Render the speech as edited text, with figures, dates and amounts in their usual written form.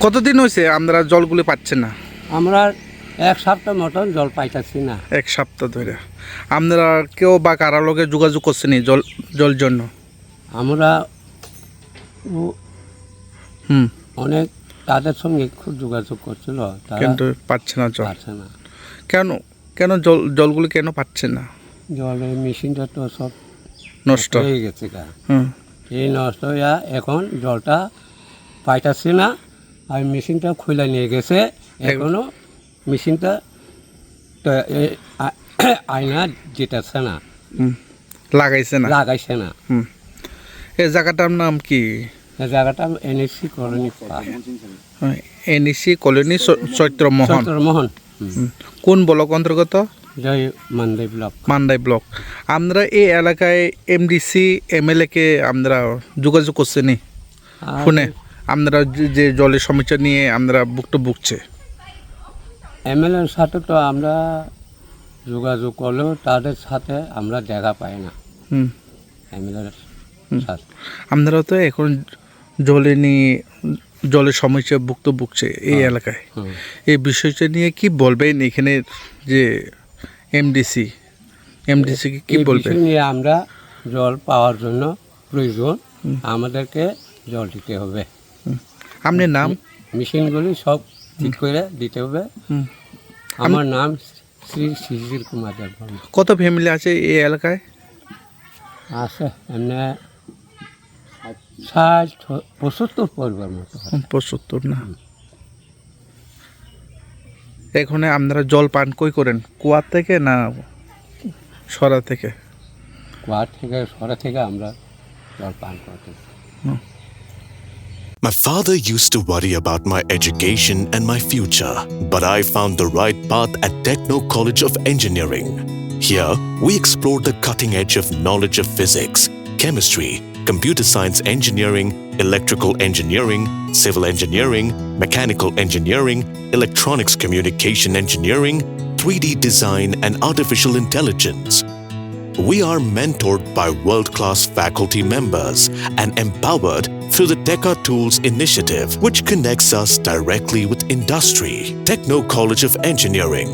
কতদিন হয়েছে আমরা জলগুলি পাচ্ছেন না? আমরা এক সপ্তাহ মতন জল পাইতেছি না। এক সপ্তাহ ধরে আমরা কেউ বা কারোর লগে যোগাযোগ করছেনি জল জন্য? আমরা হুম, অনেক তাদের সঙ্গে খুব যোগাযোগ করছিল, তারা কিন্তু পাচ্ছে না জল। পাচ্ছে না। কেন কেন জলগুলি কেন পাচ্ছে না? জলের মেশিনটা তো সব নষ্ট হয়ে গেছে গা। হুম, এই নষ্ট হইয়া এখন জলটা পাইতেছি না। আর মেশিনটা খুলে নিয়ে গেছে, এখনো মেশিনটা তো আয়না যেতেছে না, হুম, লাগাইছে না। লাগাইছে না। হুম, এই জায়গাটার নাম কি? এই জায়গাটা NSC কলোনি NSC কলোনি চৈত্রমোহন। মোহন কোন ব্লক অন্তর্গত? জয় মান্দাই ব্লক। মান্দাই ব্লক। আমরা এই এলাকায় MDC MLA কে আমরা যোগাযোগ করছিনি ফোনে? আমরা যে জলের সমস্যা নিয়ে আমরা ভুগছে। MLA-র সাথে তো আমরা যোগাযোগ করলেও তাদের সাথে আমরা দেখা পাই না। হুম, MLA-র সাথে আমরা তো এখন জলের সমস্যা ভুগছে এই এলাকায়। এই বিষয়টা নিয়ে কি বলবেন এখানে যে MDC কি এই বলবেন? বিষয় নিয়ে আমরা জল পাওয়ার জন্য প্রয়োজন, আমাদেরকে জল দিতে হবে। আপনার নাম? মেশিনগুলি সব ঠিক করে দিতে হবে। হুম। আমার নাম শ্রী শিশির কুমার দেববর্মা। কত ফ্যামিলি আছে এই এলাকায়? আছে এমনি 60-75 পরিবার মতো। 75 না? এখানে আপনারা জল পান কই করেন? কুয়া থেকে না সরা থেকে? কুয়ার থেকে সরা থেকে আমরা জল পান করতেছি। My father used to worry about my education and my future, but I found the right path at Techno College of Engineering. Here, we explore the cutting edge of knowledge of physics, chemistry, computer science engineering, electrical engineering, civil engineering, mechanical engineering, electronics communication engineering, 3D design, and artificial intelligence. We are mentored by world-class faculty members and empowered through the Teka Tools initiative, which connects us directly with industry. Techno College of Engineering,